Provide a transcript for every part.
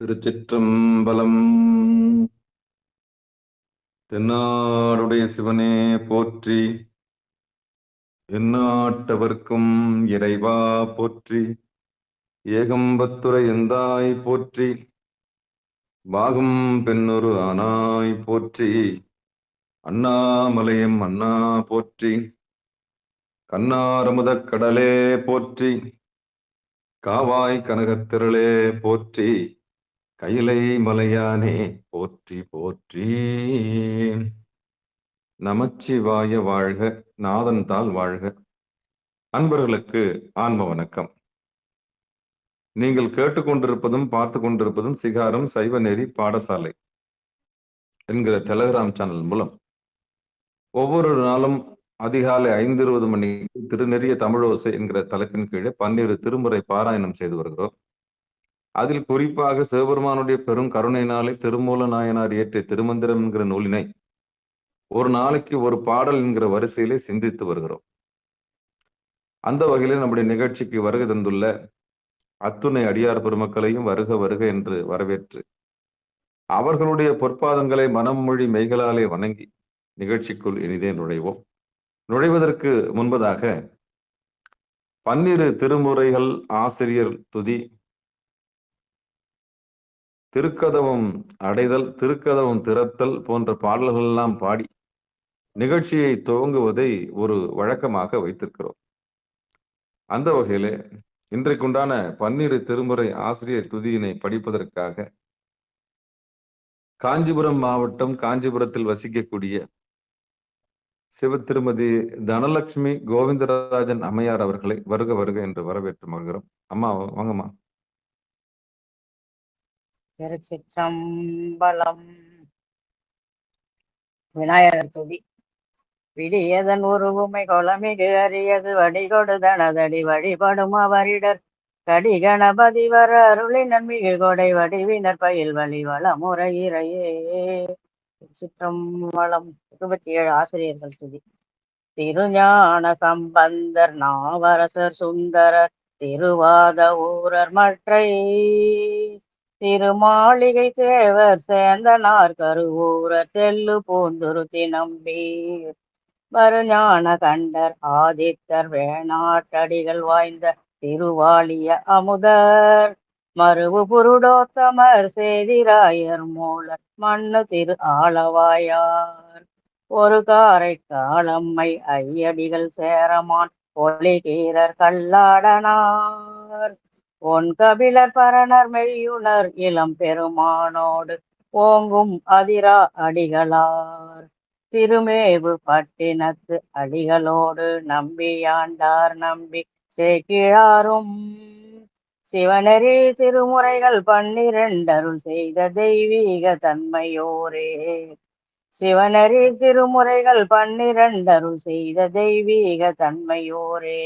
திருச்சிற்றம்பலம். தென்னாடுடைய சிவனே போற்றி, எந்நாட்டவர்க்கும் இறைவா போற்றி, ஏகம்பத்துரை எந்தாய் போற்றி, பாகும் பெண்ணொரு ஆனாய் போற்றி, அண்ணாமலையம் அண்ணா போற்றி, கண்ணாரமுதக் கடலே போற்றி, காவாய் கனகத்திரளே போற்றி, கைலை மலையானே போற்றி போற்றி. நமச்சிவாய வாழ்க, நாதன் தாள் வாழ்க. அன்பர்களுக்கு ஆன்ம வணக்கம். நீங்கள் கேட்டுக்கொண்டிருப்பதும் பார்த்து கொண்டிருப்பதும் சிகாரம் சைவ நெறி பாடசாலை என்கிற டெலகிராம் சேனல் மூலம் ஒவ்வொரு நாளும் அதிகாலை 5:20 மணிக்கு திருநெறிய தமிழோசை என்கிற தலைப்பின் கீழே 12 திருமுறை பாராயணம் செய்து வருகிறோம். அதில் குறிப்பாக சிவபெருமானுடைய பெரும் கருணையினாலே திருமூல நாயனார் இயற்றிய திருமந்திரம் என்கிற நூலினை ஒரு நாளைக்கு ஒரு பாடல் என்கிற வரிசையிலே சிந்தித்து வருகிறோம். அந்த வகையிலே நம்முடைய நிகழ்ச்சிக்கு வருகை தந்துள்ள அத்துணை அடியார் பெருமக்களையும் வருக வருக என்று வரவேற்று அவர்களுடைய பொற்பாதங்களை மனம் மொழி மெய்களாலே வணங்கி நிகழ்ச்சிக்குள் இனிதே நுழைவோம். நுழைவதற்கு முன்பதாக 12 திருமுறைகள் ஆசிரியர் துதி, திருக்கதவம் அடைதல், திருக்கதவம் திறத்தல் போன்ற பாடல்கள் எல்லாம் பாடி நிகழ்ச்சியை துவங்குவதை ஒரு வழக்கமாக வைத்திருக்கிறோம். அந்த வகையிலே இன்றைக்குண்டான 12 திருமுறை ஆசிரியர் துதியினை படிப்பதற்காக காஞ்சிபுரம் மாவட்டம் காஞ்சிபுரத்தில் வசிக்கக்கூடிய சிவ திருமதி தனலட்சுமி கோவிந்தராஜன் அம்மையார் அவர்களை வருக வருக என்று வரவேற்று மகிழ்கிறோம். அம்மா வாங்கம்மா. திருச்சிற்றம்பலம். விநாயகர் துதி. விடியதன் உருவுமை கொலமிகு அரியது வடிகொடு தனதடி வழிபடும் அவரிடர் கடி கணபதி வர அருளி நன்மிகு கொடை வடிவினர் பயில் வழி வளமுறை இறையே. திருச்சிற்றம்பலம். 27 ஆசிரியர்கள் துதி. திருஞான சம்பந்தர் நாவரசர் சுந்தர திருவாத ஊரர் மற்றை திருமாளிகை தேவர் சேந்தனார் கருவூரர் தெல்லு பூந்துருத்தி நம்பி வருஞான கண்டர் ஆதித்தர் வேணாட்டடிகள் வாய்ந்த திருவாளிய அமுதர் மருவு புருடோத்தமர் சேதிராயர் மூலர் மண்ணு திரு ஆளவாயார் ஒரு காரை காலம்மை ஐயடிகள் சேரமான் ஒளிகீரர் கல்லாடனார் ஒன் கபிலர் பரணர் மெய்யுணர் இளம் பெருமானோடு ஓங்கும் அதிரா அடிகளார் திருமேவு பட்டினத்து அடிகளோடு நம்பியாண்டார் நம்பி சேக்கிழாரும் சிவனெறி திருமுறைகள் 12 அருள் செய்த தெய்வீக தன்மையோரே. சிவனெறி திருமுறைகள் 12 அருள் செய்த தெய்வீக தன்மையோரே.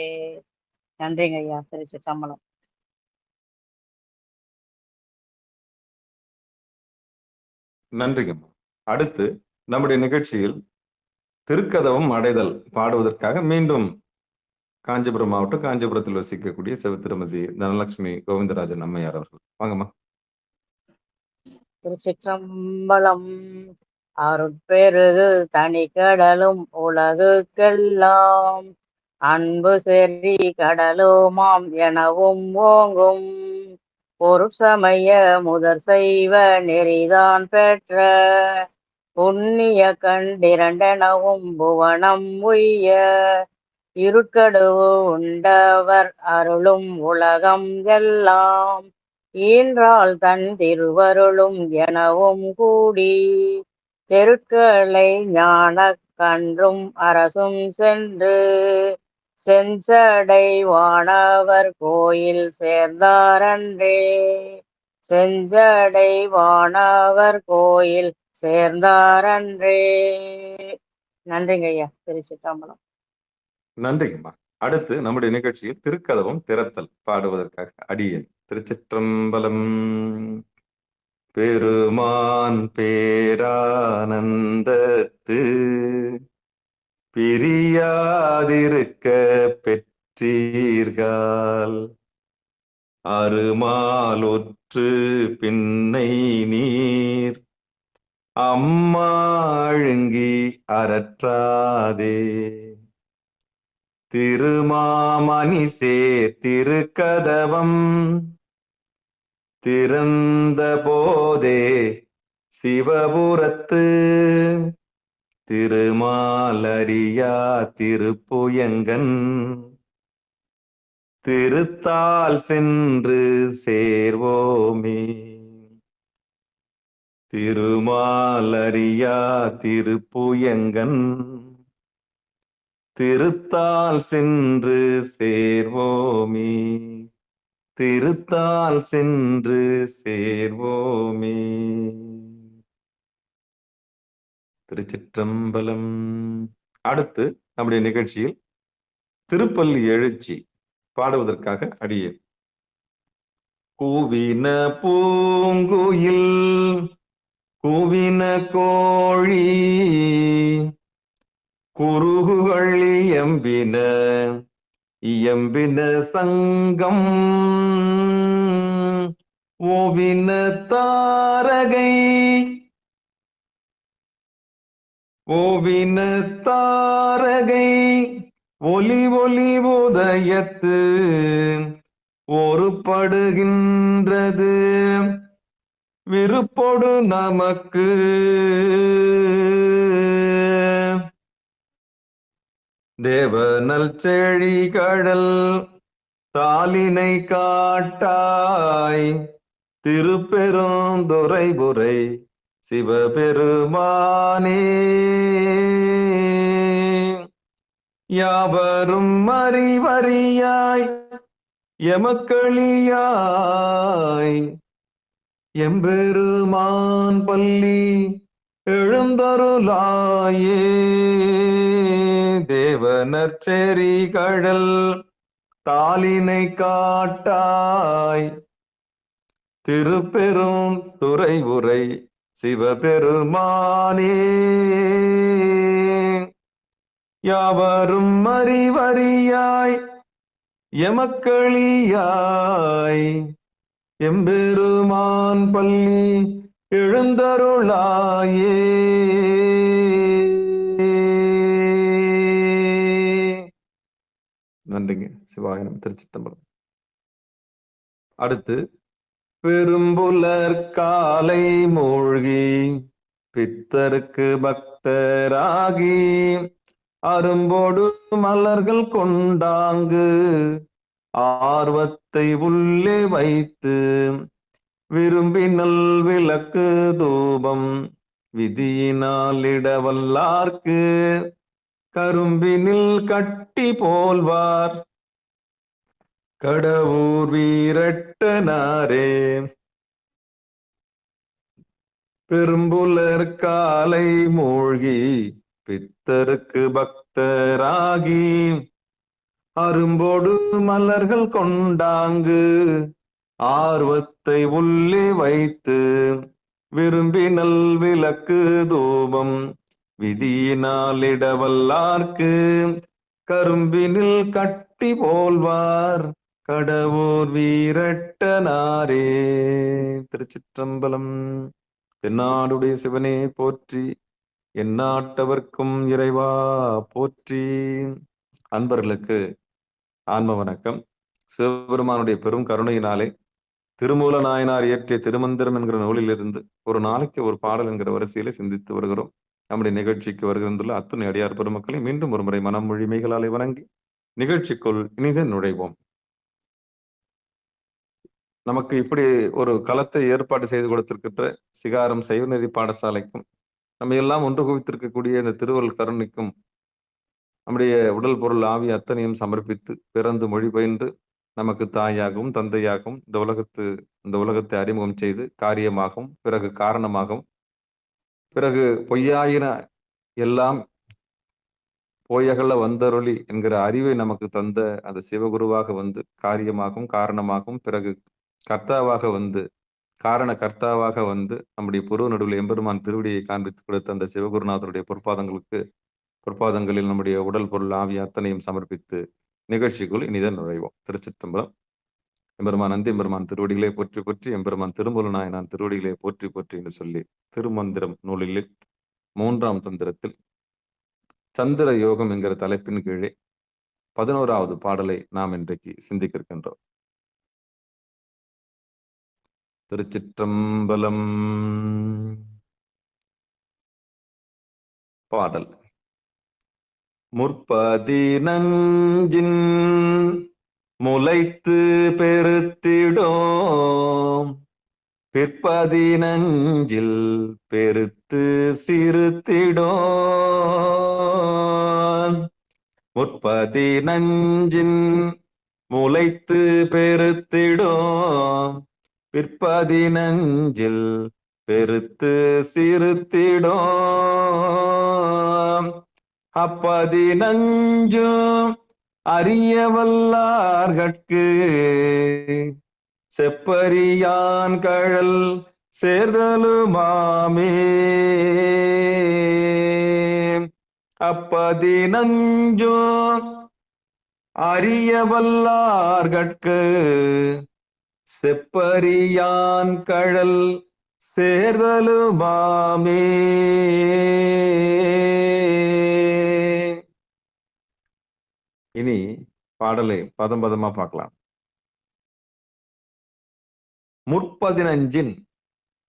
நன்றிங்க ஐயா. திருச்சிற்றம்பலம். நன்றிங்கம்மா. அடுத்து நம்முடைய நிகழ்ச்சியில் திருக்கதவம் அடைதல் பாடுவதற்காக மீண்டும் காஞ்சிபுரம் மாவட்டம் காஞ்சிபுரத்தில் வசிக்கக்கூடிய சிவ திருமதி தனலட்சுமி கோவிந்தராஜன் அம்மையார் அவர்கள் வாங்கம்மா. திருச்சிற்றம்பலம். அருட்பெருகு தனிக்கடலும் உலகுக்கெல்லாம் அன்பு செறி கடலுமாம் எனவும் ஓங்கும் பொருட்சமய முதற் செய்வ நெறிதான் பெற்ற புண்ணிய கண்டிரண்டெனவும் புவனம் உய்ய இருட்கடுவு உண்டவர் அருளும் உலகம் எல்லாம் ஈன்றால் தன் திருவருளும் எனவும் கூடி தெருட்களை ஞான கன்றும் அரசும் சென்று செஞ்சடை வானவர் கோயில் சேர்ந்தாரன்றே. செஞ்சடை வானவர் கோயில் சேர்ந்தாரன்றே. நன்றிங்க ஐயா. திருச்சிற்றம்பலம். நன்றிங்கம்மா. அடுத்து நம்முடைய நிகழ்ச்சியில் திருக்கதவம் திறத்தல் பாடுவதற்காக அடியேன். திருச்சிற்றம்பலம். பெருமான் பேரானந்தத்து பிரியாதிருக்க பெற்றீர்கள் அருமாலொற்று பின்னை நீர் அம்மா அழுங்கி அரற்றாதே. திருமாமணி சேர் திருக்கதவம் திறந்த போதே சிவபுரத்து திருமாலரியா திருப்புயங்கன் திருத்தால் சென்று சேர்வோமே. திருமாலரியா திருப்புயங்கன் திருத்தால் சென்று சேர்வோமே. திருத்தால் சென்று சேர்வோமே. திருச்சிற்றம்பலம். அடுத்து நம்முடைய நிகழ்ச்சியில் திருப்பள்ளி எழுச்சி பாடுவதற்காக அடியே. கூவின பூங்குயில் கூவின கோழி குருகுகள் இயம்பின இயம்பின சங்கம் ஓவின தாரகை ஓவின தாரகை ஒலி ஒலி உதயத்து ஒருபடுகின்றது விருப்பொடு நமக்கு. தேவனல் செழி கடல் தாளினை காட்டாய் திருப்பெருந்துறைபுரை சிவபெருமானே. யாவரும் அறிவறியாய் எமக்களியாய் எம்பெருமான் பள்ளி எழுந்தருளாயே. தேவனற்செறி கடல் தாளினை காட்டாய் திருப்பெரும் துறைவுரை சிவபெருமானே. யாவரும் அறிவறியாய் எமக்களியாய் எம்பெருமான் பள்ளி எழுந்தருளாயே. நன்றிங்க. சிவாயனம். திருச்சிற்றம்பலம். அடுத்து பெரும்புலர் காலை மூழ்கி பித்தருக்கு பக்தராகி அரும்போடு மலர்கள் கொண்டாங்கு ஆர்வத்தை உள்ளே வைத்து விரும்பினல் விளக்கு தூபம் விதியினால் இடவல்லார்க்கு கரும்பினில் கட்டி போல்வார் கடவுர் வீரட்டனாரே. பெரும்புலர் காலை மூழ்கி பித்தருக்கு பக்தராகி அரும்போடு மலர்கள் கொண்டாங்கு ஆர்வத்தை உள்ளே வைத்து விரும்பினல் விளக்கு தூபம் விதியினால் இடவல்லார்க்கு கரும்பினில் கட்டி போல்வார் கடவுர் வீரட்டனாரே. திருச்சிற்றம்பலம். தென்னாடுடைய சிவனே போற்றி, எந்நாட்டவர்க்கும் இறைவா போற்றி. அன்பர்களுக்கு ஆன்ம வணக்கம். சிவபெருமானுடைய பெரும் கருணையினாலே திருமூல நாயனார் இயற்றிய திருமந்திரம் என்கிற நூலிலிருந்து ஒரு நாளைக்கு ஒரு பாடல் என்கிற வரிசையில சிந்தித்து வருகிறோம். நம்முடைய நிகழ்ச்சிக்கு வருகின்றுள்ள அத்துணை அடியார் பெருமக்களை மீண்டும் ஒரு முறை மனம் மொழிமைகளாலே வணங்கி நிகழ்ச்சிக்குள் இனித நுழைவோம். நமக்கு இப்படி ஒரு களத்தை ஏற்பாடு செய்து கொடுத்திருக்கின்ற சிகாரம் சைவநெறி பாடசாலைக்கும் நம்ம எல்லாம் ஒன்று குவித்திருக்கக்கூடிய இந்த திருவருள் கருணைக்கும் நம்முடைய உடல் பொருள் ஆவி அத்தனையும் சமர்ப்பித்து பிறந்து மொழி பயின்று நமக்கு தாயாகவும் தந்தையாகவும் இந்த உலகத்தை அறிமுகம் செய்து காரியமாகவும் பிறகு காரணமாகவும் பிறகு பொய்யாயின எல்லாம் போயகல வந்தருளி என்கிற அறிவை நமக்கு தந்த அந்த சிவகுருவாக வந்து காரியமாகவும் காரணமாகவும் பிறகு கர்த்தாவாக வந்து காரண கர்த்தாவாக வந்து நம்முடைய புருவ நடுவில் எம்பெருமான் திருவடியை காண்பித்து கொடுத்த அந்த சிவகுருநாதருடைய பொற்பாதங்களில் நம்முடைய உடல் பொருள் ஆவி அத்தனையும் சமர்ப்பித்து நிகழ்ச்சிக்குள் இனிதன் நுழைவோம். திருச்சிற்றம்பலம். எம்பெருமான் நந்தி எம்பெருமான் திருவடிகளே போற்றி போற்றி, எம்பெருமான் திருமூல நாயனான் திருவடிகளே போற்றி போற்றி என்று சொல்லி திருமந்திரம் நூலில் 3ஆம் தந்திரத்தில் சந்திர யோகம் என்கிற தலைப்பின் கீழே 11வது பாடலை நாம் இன்றைக்கு சிந்திக்க இருக்கின்றோம். திருச்சிற்றம்பலம். பாடல். முற்பதினஞ்சின் முளைத்து பெருத்திடோம், பிற்பதினஞ்சில் பெருத்து சிறுத்திடோம். முற்பதினஞ்சின் முளைத்து பெருத்திடோம், பிற்பதினஞ்சில் பெருத்து சிறுத்திடோம். அப்பதினஞ்சும் அறிய வல்லார்கட்கு செப்பரியான் கழல் சேர்தலுமாமே. அப்பதினஞ்சும் அறிய வல்லார்கட்கு செப்பரியான் கழல் சேர்தலுமாமே. இனி பாடலை பதம் பதமா பார்க்கலாம். முற்பதினஞ்சின்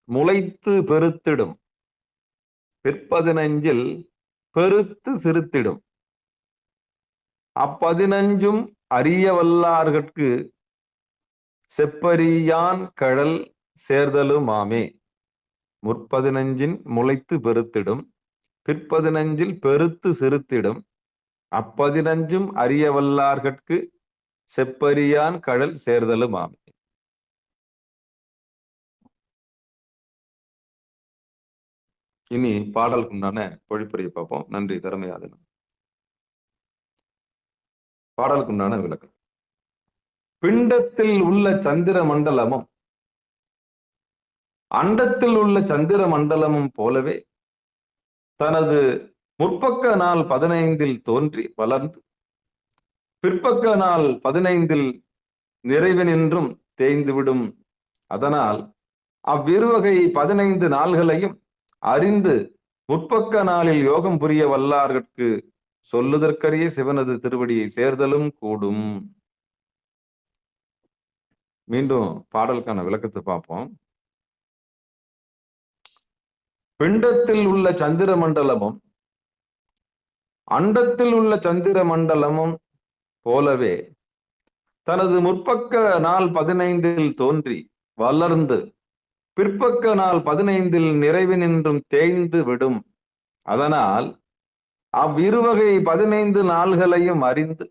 முளைத்து பெருத்திடும், பிற்பதினஞ்சில் பெருத்து சிறுத்திடும். அப்பதினஞ்சும் அறிய வல்லார்கட்கு செப்பரியான் கழல் சேர்தலுமாமே. முற்பதினஞ்சின் முளைத்து பெருத்திடும், பிற்பதினஞ்சில் பெருத்து சிறுத்திடும். அப்பதினஞ்சும் அறிய வல்லார்கட்கு செப்பரியான் கழல் சேர்தலுமாமே. இனி பாடலுக்குண்டான பொழிப்புரையை பார்ப்போம். நன்றி திறமையாதனம். பாடலுக்குண்டான விளக்கம். பிண்டத்தில் உள்ள சந்திர மண்டலமும் அண்டத்தில் உள்ள சந்திர மண்டலமும் போலவே தனது முற்பக்க நாள் 15 தோன்றி வளர்ந்து பிற்பக்க நாள் 15 நிறைவினின்றும் தேய்ந்துவிடும். அதனால் அவ்விருவகை 15 நாள்களையும் அறிந்து முற்பக்க நாளில் யோகம் புரிய வல்லார்கட்கு சொல்லுதற்கரிய சிவனது திருவடியை சேர்தலும் கூடும். மீண்டும் பாடலுக்கான விளக்கத்தை பார்ப்போம். பிண்டத்தில் உள்ள சந்திர மண்டலமும் அண்டத்தில் உள்ள சந்திர மண்டலமும் போலவே தனது முற்பக்க நாள் 15 தோன்றி வளர்ந்து பிற்பக்க நாள் 15 நிறைவினின்றும் தேய்ந்து விடும். அதனால் அவ்விருவகை 15 நாள்களையும் அறிந்து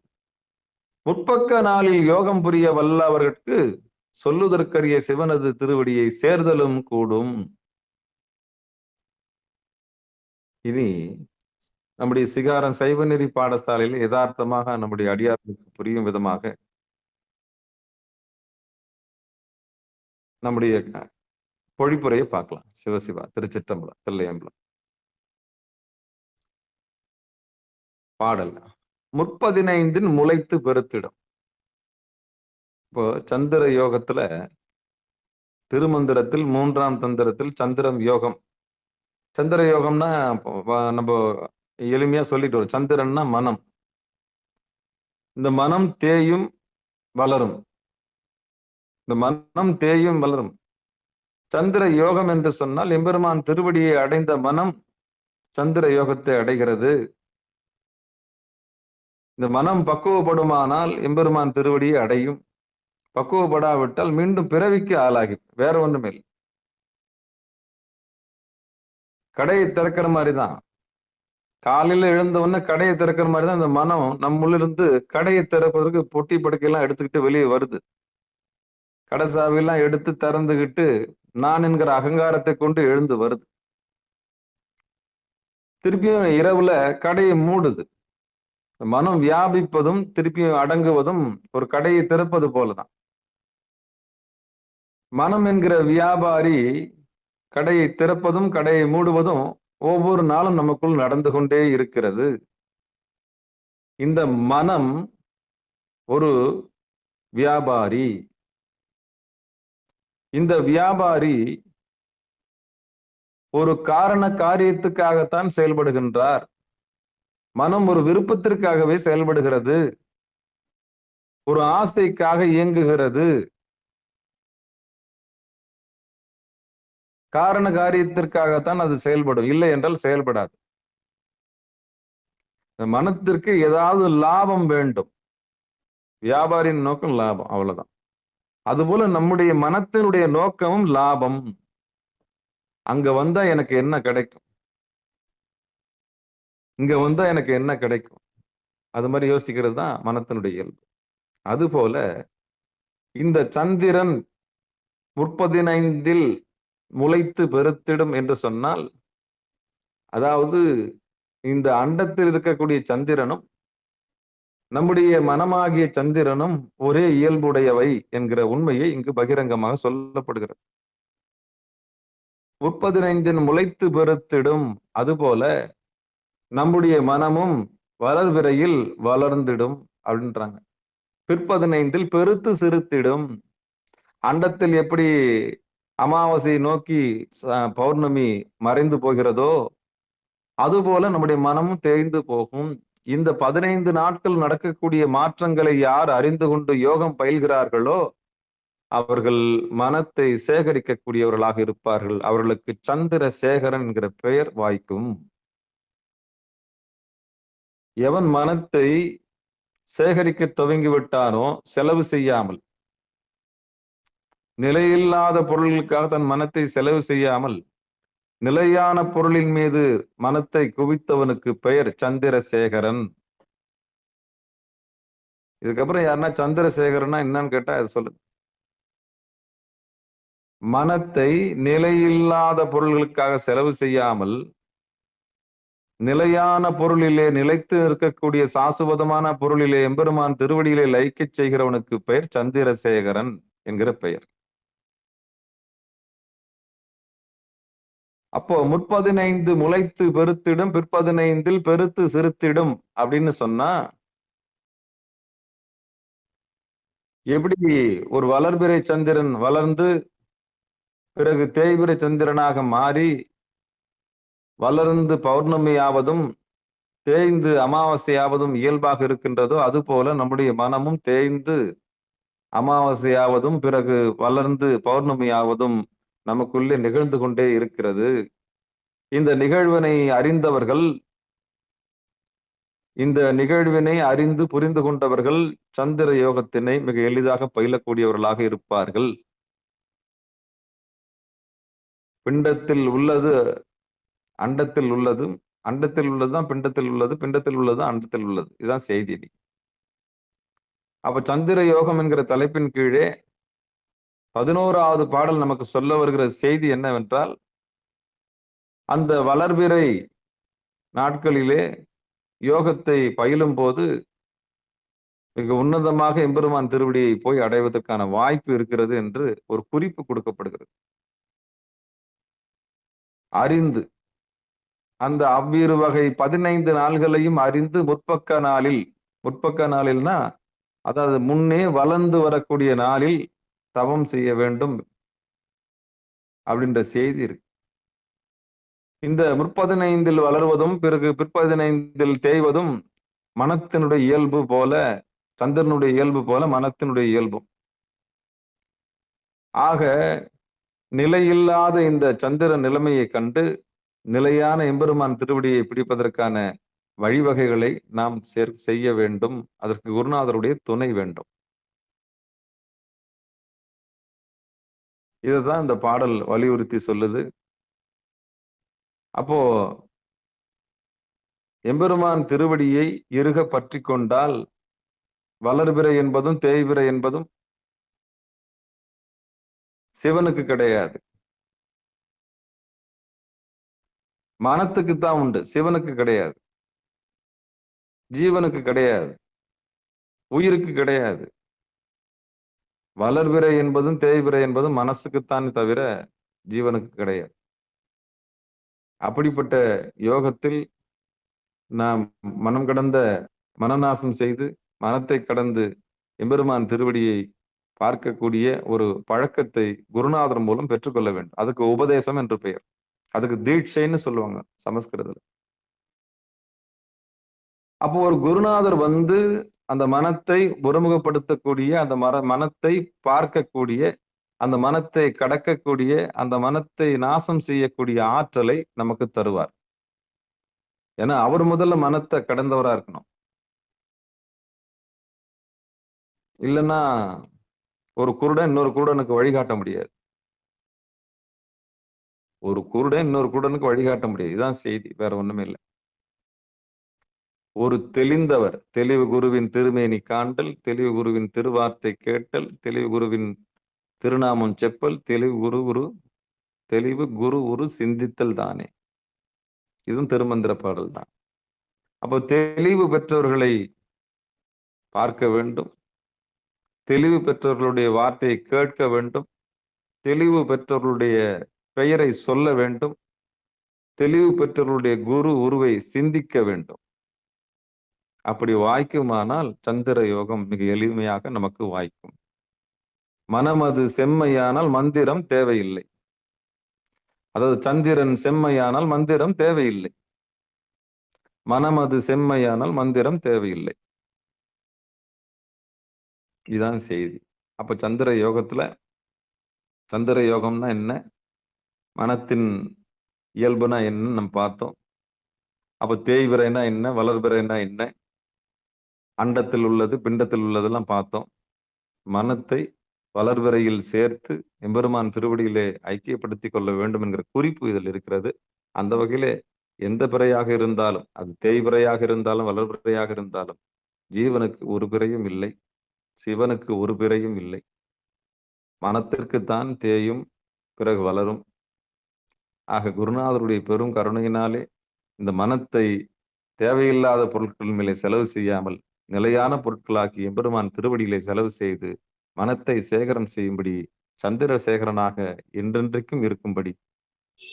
முற்பக்க நாளில் யோகம் புரிய வல்லவர்களுக்கு சொல்லுதற்கரிய சிவனது திருவடியை சேர்தலும் கூடும். இனி நம்முடைய சிகாரம் சைவநெறி பாடசாலையில் யதார்த்தமாக நம்முடைய அடியார்களுக்கு புரியும் விதமாக நம்முடைய பொழிப்புரையை பார்க்கலாம். சிவசிவா. திருச்சிற்றம்பலம். தில்லையம்பலம். பாடல். முற்பதினைந்தின் முளைத்து பெருத்திடும். இப்போ சந்திர யோகத்துல திருமந்திரத்தில் 3ஆம் தந்திரத்தில் சந்திரம் யோகம். சந்திர யோகம்னா நம்ம எளிமையா சொல்லிட்டு வரோம். சந்திரன்னா மனம். இந்த மனம் தேயும் வளரும். இந்த மனம் தேயும் வளரும். சந்திர யோகம் என்று சொன்னால் எம்பெருமான் திருவடியை அடைந்த மனம் சந்திர யோகத்தை அடைகிறது. இந்த மனம் பக்குவப்படுமானால் எம்பெருமான் திருவடியை அடையும். பக்குவப்படாவிட்டால் மீண்டும் பிறவிக்கு ஆளாகி வேற ஒண்ணுமே இல்லை. கடையை திறக்கிற மாதிரிதான். காலையில எழுந்த உடனே கடையை திறக்கிற மாதிரிதான் இந்த மனம் நம்முள்ளிருந்து கடையை திறப்பதற்கு பொட்டி படுக்கையெல்லாம் எடுத்துக்கிட்டு வெளியே வருது. கடை சாவியெல்லாம் எடுத்து திறந்துகிட்டு நான் என்கிற அகங்காரத்தை கொண்டு எழுந்து வருது. திருப்பியும் இரவுல கடையை மூடுது. மனம் வியாபிப்பதும் திருப்பியும் அடங்குவதும் ஒரு கடையை திறப்பது போலதான். மனம் என்கிற வியாபாரி கடையை திறப்பதும் கடையை மூடுவதும் ஒவ்வொரு நாளும் நமக்குள் நடந்து கொண்டே இருக்கிறது. இந்த மனம் ஒரு வியாபாரி. இந்த வியாபாரி ஒரு காரண காரியத்துக்காகத்தான் செயல்படுகின்றார். மனம் ஒரு விருப்பத்திற்காகவே செயல்படுகிறது, ஒரு ஆசைக்காக இயங்குகிறது. காரண காரியத்திற்காகத்தான் அது செயல்படும், இல்லை என்றால் செயல்படாது. மனத்திற்கு ஏதாவது லாபம் வேண்டும். வியாபாரியின் நோக்கம் லாபம், அவ்வளவுதான். அதுபோல நம்முடைய மனத்தினுடைய நோக்கமும் லாபம். அங்க வந்தா எனக்கு என்ன கிடைக்கும், இங்க வந்தா எனக்கு என்ன கிடைக்கும், அது மாதிரி யோசிக்கிறது தான் மனத்தினுடைய இயல்பு. அதுபோல இந்த சந்திரன் முற்பதினைந்தில் முளைத்து பெருத்திடும் என்று சொன்னால், அதாவது இந்த அண்டத்தில் இருக்கக்கூடிய சந்திரனும் நம்முடைய மனமாகிய சந்திரனும் ஒரே இயல்புடையவை என்கிற உண்மையை இங்கு பகிரங்கமாக சொல்லப்படுகிறது. முற்பதினைந்தின் முளைத்து பெருத்திடும், அதுபோல நம்முடைய மனமும் வளர்விரையில் வளர்ந்திடும் அப்படின்றாங்க. பிற்பதினைந்தில் பெருத்து சிறுத்திடும். அண்டத்தில் எப்படி அமாவாசையை நோக்கி பௌர்ணமி மறைந்து போகிறதோ அதுபோல நம்முடைய மனமும் தேய்ந்து போகும். இந்த 15 நாட்கள் நடக்கக்கூடிய மாற்றங்களை யார் அறிந்து கொண்டு யோகம் பயில்கிறார்களோ அவர்கள் மனத்தை சேகரிக்கக்கூடியவர்களாக இருப்பார்கள். அவர்களுக்கு சந்திர சேகரன் என்கிற பெயர் வாய்க்கும். எவன் மனத்தை சேகரிக்க துவங்கிவிட்டானோ, செலவு செய்யாமல், நிலையில்லாத பொருள்களுக்காக தன் மனத்தை செலவு செய்யாமல் நிலையான பொருளின் மீது மனத்தை குவித்தவனுக்கு பெயர் சந்திரசேகரன். இதுக்கப்புறம் யாருன்னா சந்திரசேகரன்னா என்னன்னு கேட்டா அது சொல்லு. மனத்தை நிலையில்லாத பொருள்களுக்காக செலவு செய்யாமல் நிலையான பொருளிலே நிலைத்து இருக்கக்கூடிய சாசுவதமான பொருளிலே எம்பெருமான் திருவடியிலே லயிக்கச் செய்கிறவனுக்கு பெயர் சந்திரசேகரன் என்கிற பெயர். அப்போ முற்பதினைந்து முளைத்து பெருத்திடும், பிற்பதினைந்தில் பெருத்து சிறுத்திடும் அப்படின்னு சொன்னா, எப்படி ஒரு வளர்பிறை சந்திரன் வளர்ந்து பிறகு தேய்பிறை சந்திரனாக மாறி வளர்ந்து பௌர்ணமியாவதும் தேய்ந்து அமாவாசையாவதும் இயல்பாக இருக்கின்றதோ அதுபோல நம்முடைய மனமும் தேய்ந்து அமாவாசையாவதும் பிறகு வளர்ந்து பௌர்ணமியாவதும் நமக்குள்ளே நிகழ்ந்து கொண்டே இருக்கிறது. இந்த நிகழ்வினை அறிந்தவர்கள், இந்த நிகழ்வினை அறிந்து புரிந்து கொண்டவர்கள் சந்திர யோகத்தினை மிக எளிதாக பயிலக்கூடியவர்களாக இருப்பார்கள். பிண்டத்தில் உள்ளது அண்டத்தில் உள்ளது, அண்டத்தில் உள்ளதுதான் பிண்டத்தில் உள்ளது, பிண்டத்தில் உள்ளது அண்டத்தில் உள்ளது. இதுதான் செய்தி. அப்ப சந்திர யோகம் என்கிற தலைப்பின் கீழே 11வது பாடல் நமக்கு சொல்ல வருகிற செய்தி என்னவென்றால், அந்த வளர்பிறை நாட்களிலே யோகத்தை பயிலும் போது மிக உன்னதமாக எம்பெருமான் திருவடியை போய் அடைவதற்கான வாய்ப்பு இருக்கிறது என்று ஒரு குறிப்பு கொடுக்கப்படுகிறது. அறிந்து அந்த அவ்விரு வகை 15 நாள்களையும் அறிந்து முற்பக்க நாளில்னா அதாவது முன்னே வளர்ந்து வரக்கூடிய நாளில் தவம் செய்ய வேண்டும் அப்படின்ற செய்தி இருக்கு. இந்த முற்பதினைந்தில் வளர்வதும் பிறகு பிற்பதினைந்தில் தேய்வதும் மனத்தினுடைய இயல்பு போல, சந்திரனுடைய இயல்பு போல மனத்தினுடைய இயல்பும். ஆக நிலையில்லாத இந்த சந்திர நிலைமையை கண்டு நிலையான எம்பெருமான் திருவடியை பிடிப்பதற்கான வழிவகைகளை நாம் செய்ய வேண்டும். அதற்கு குருநாதருடைய துணை வேண்டும். இதுதான் இந்த பாடல் வலியுறுத்தி சொல்லுது. அப்போ எம்பெருமான் திருவடியை இறுக பற்றி கொண்டால் வளர்பிறை என்பதும் தேய்பிறை என்பதும் சிவனுக்கு கிடையாது, மனத்துக்குத்தான் உண்டு, சிவனுக்கு கிடையாது, ஜீவனுக்கு கிடையாது, உயிருக்கு கிடையாது. வளர்பிறை என்பதும் தேய்பிறை என்பதும் மனசுக்குத்தான் தவிர ஜீவனுக்கு கிடையாது. அப்படிப்பட்ட யோகத்தில் நாம் மனம் கடந்த மனநாசம் செய்து மனத்தை கடந்து எம்பெருமான் திருவடியை பார்க்கக்கூடிய ஒரு பழக்கத்தை குருநாதர் மூலம் பெற்றுக்கொள்ள வேண்டும். அதுக்கு உபதேசம் என்று பெயர். அதுக்கு தீட்சைன்னு சொல்லுவாங்க சமஸ்கிருதத்துல. அப்போ ஒரு குருநாதர் வந்து அந்த மனத்தை ஒருமுகப்படுத்தக்கூடிய, அந்த மனத்தை பார்க்கக்கூடிய, அந்த மனத்தை கடக்கக்கூடிய, அந்த மனத்தை நாசம் செய்யக்கூடிய ஆற்றலை நமக்கு தருவார். ஏன்னா அவர் முதல்ல மனத்தை கடந்தவரா இருக்கணும். இல்லைன்னா ஒரு குருடன் இன்னொரு குருடனுக்கு வழிகாட்ட முடியாது. ஒரு குருடன் இன்னொரு குருடனுக்கு வழிகாட்ட முடியாது. இதுதான் செய்தி, வேற ஒண்ணுமே இல்லை. ஒரு தெளிந்தவர், தெளிவு குருவின் திருமேனி காண்டல், தெளிவு குருவின் திருவார்த்தை கேட்டல், தெளிவு குருவின் திருநாமம் செப்பல், தெளிவு குரு உரு சிந்தித்தல் தானே. இதுவும் திருமந்திர பாடல் தான். அப்போ தெளிவு பெற்றவர்களை பார்க்க வேண்டும், தெளிவு பெற்றவர்களுடைய வார்த்தையை கேட்க வேண்டும், தெளிவு பெற்றவர்களுடைய பெயரை சொல்ல வேண்டும், தெளிவு பெற்றவர்களுடைய குரு உருவை சிந்திக்க வேண்டும். அப்படி வாய்க்குமானால் சந்திர யோகம் மிக எளிமையாக நமக்கு வாய்க்கும். மனமது செம்மையானால் மந்திரம் தேவையில்லை. அதாவது சந்திரன் செம்மையானால் மந்திரம் தேவையில்லை. மனமது செம்மையானால் மந்திரம் தேவையில்லை. இதுதான் செய்தி. அப்ப சந்திர யோகத்துல, சந்திர யோகம்னா என்ன, மனத்தின் இயல்புனா என்னன்னு நம்ம பார்த்தோம். அப்ப தேய்விரைனா என்ன, வளர்பிறைனா என்ன, அண்டத்தில் உள்ளது பிண்டத்தில் உள்ளதெல்லாம் பார்த்தோம். மனத்தை வளர்பிறையில் சேர்த்து எம்பெருமான் திருவடியிலே ஐக்கியப்படுத்திக் கொள்ள வேண்டும் என்கிற குறிப்பு இதில் இருக்கிறது. அந்த வகையிலே எந்த பிறையாக இருந்தாலும், அது தேய்பிறையாக இருந்தாலும் வளர்பிறையாக இருந்தாலும், ஜீவனுக்கு ஒரு பிறையும் இல்லை, சிவனுக்கு ஒரு பிறையும் இல்லை. மனத்திற்குத்தான் தேயும், பிறகு வளரும். ஆக குருநாதருடைய பெரும் கருணையினாலே இந்த மனத்தை தேவையில்லாத பொருட்கள் மேலே செலவு செய்யாமல் நிலையான பொருட்களாக்கி எம்பெருமான் திருவடியிலே செலவு செய்து மனத்தை சேகரம் செய்யும்படி, சந்திரசேகரனாக என்றென்றைக்கும் இருக்கும்படி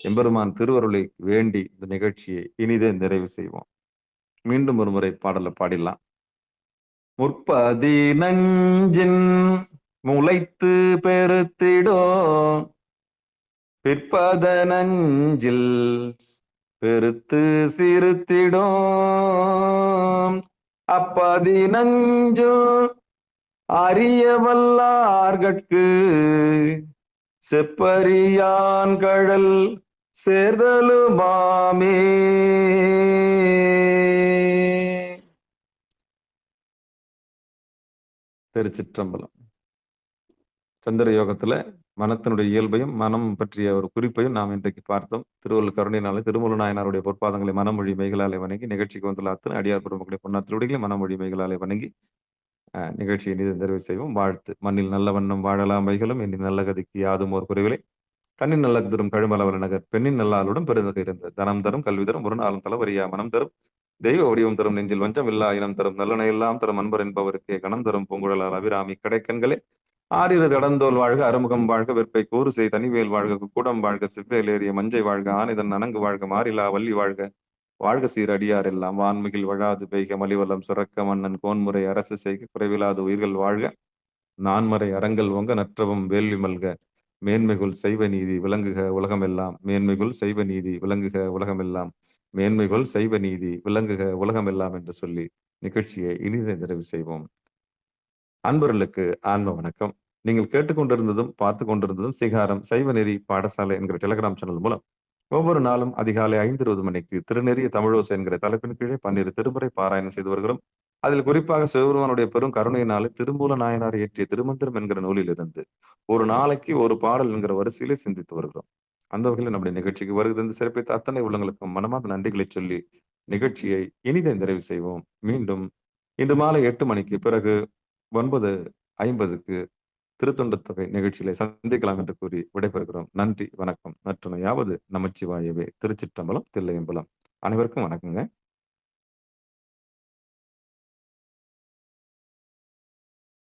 எம்பெருமான் திருவருளை வேண்டி இந்த நிகழ்ச்சியை இனிதே நிறைவு செய்வோம். மீண்டும் ஒரு முறை பாடலை பாடிடலாம். முற்பதி நஞ்சின் முளைத்து பெருத்திடோ, பிற்பத நஞ்சில் பெருத்து சிறுத்திடும், அப்பதி நஞ்சு அறிய வல்லார்கட்கு செப்பரியான் கழல் சேர்தலுமாமே. திருச்சிற்றம்பலம். சந்திர யோகத்துல மனத்தினுடைய இயல்பையும் மனம் பற்றிய ஒரு குறிப்பையும் நாம் இன்றைக்கு பார்த்தோம். திருவள்ளுவர் கருணையினாலே திருமூல நாயனாருடைய பொற்பாதங்களை மனமொழி மெய்களாலே வணங்கி, நிகழ்ச்சிக்கு வந்துள்ள அத்தனை அடியார் பெருமக்களுடைய பொன்னார் திருவடிகளை மனமொழி மெய்களாலே வணங்கி நிகழ்ச்சியை நிதி நிறைவு செய்வோம். வாழ்த்து. மண்ணில் நல்ல வண்ணம் வாழலாம் வைகளும், எண்ணின் நல்ல கதிக்கு யாதும் ஓர் குறைவிலை, கண்ணின் நல்ல தரும் கழுமலவல நகர், பெண்ணின் நல்லாளுடன் பெருந்தகை இருந்த தனம் தரும் கல்வி தரும் ஒரு நாளும் தலைவரியா மனம் தரும் தெய்வ வடிவம் தரும் நெஞ்சில் வஞ்சம் இல்லா இனம் தரும் நல்லனை எல்லாம் தரும் அன்பர் என்பவருக்கே கணம் தரும் பூங்குழலால் அபிராமி கடைக்கண்களே ஆறிரு கடந்தோல் வாழ்க, அறுமுகம் வாழ்க, வெற்பை கூறு செய் தனிவேல் வாழ்க, கூடம் வாழ்க, சிவ்வேல் ஏறிய மஞ்சை வாழ்க, ஆனிதன் அணங்கு வாழ்க, மாறிலா வள்ளி வாழ்க, வாழ்க சீர் அடியார் எல்லாம் வான்மிகில் வழாது பெய்க, மலிவலம் சுரக்க மன்னன் கோன்முறை அரசு செய்க, குறைவிலாது உயிர்கள் வாழ்க, நான்மறை அரங்கல் ஒங்க, நற்றவம் வேள்வி மல்க, மேன்மைகுள் செய்வ நீதி விளங்குக உலகமெல்லாம், மேன்மைகுள் செய்வ நீதி விளங்குக உலகமெல்லாம், மேன்மைகுள் செய்வ நீதி விளங்குக உலகமெல்லாம் என்று சொல்லி நிகழ்ச்சியை இனிதை நிறைவு செய்வோம். அன்பர்களுக்கு ஆன்ம வணக்கம். நீங்கள் கேட்டுக்கொண்டிருந்ததும் பார்த்து கொண்டிருந்ததும் சிகாரம் சைவ நெறி பாடசாலை என்கிற டெலிகிராம் சேனல் மூலம் ஒவ்வொரு நாளும் அதிகாலை 5:20 மணிக்கு திருநெறிய தமிழோசை என்கிற தலைப்பின் கீழே 12 திருமுறை பாராயணம் செய்து வருகிறோம். அதில் குறிப்பாக சிவபெருமானுடைய பெரும் கருணையினாலே திருமூல நாயனார் இயற்றிய திருமந்திரம் என்கிற நூலில் இருந்து ஒரு நாளைக்கு ஒரு பாடல் என்கிற வரிசையிலே சிந்தித்து வருகிறோம். அந்த வகையில் நம்முடைய நிகழ்ச்சிக்கு வருகிறது சிறப்பித்த அத்தனை உள்ளங்களுக்கும் மனமார்ந்த நன்றிகளை சொல்லி நிகழ்ச்சியை இனிதை நிறைவு செய்வோம். மீண்டும் இன்று மாலை 8 மணிக்கு பிறகு 9:50க்கு திருத்தொண்ட தொகை நிகழ்ச்சியில சந்திக்கலாம் என்று கூறி விடைபெறுகிறோம். நன்றி, வணக்கம். நற்றுணையாவது நமச்சிவாயவே. திருச்சிற்றம்பலம், தில்லையம்பலம். அனைவருக்கும் வணக்கங்க.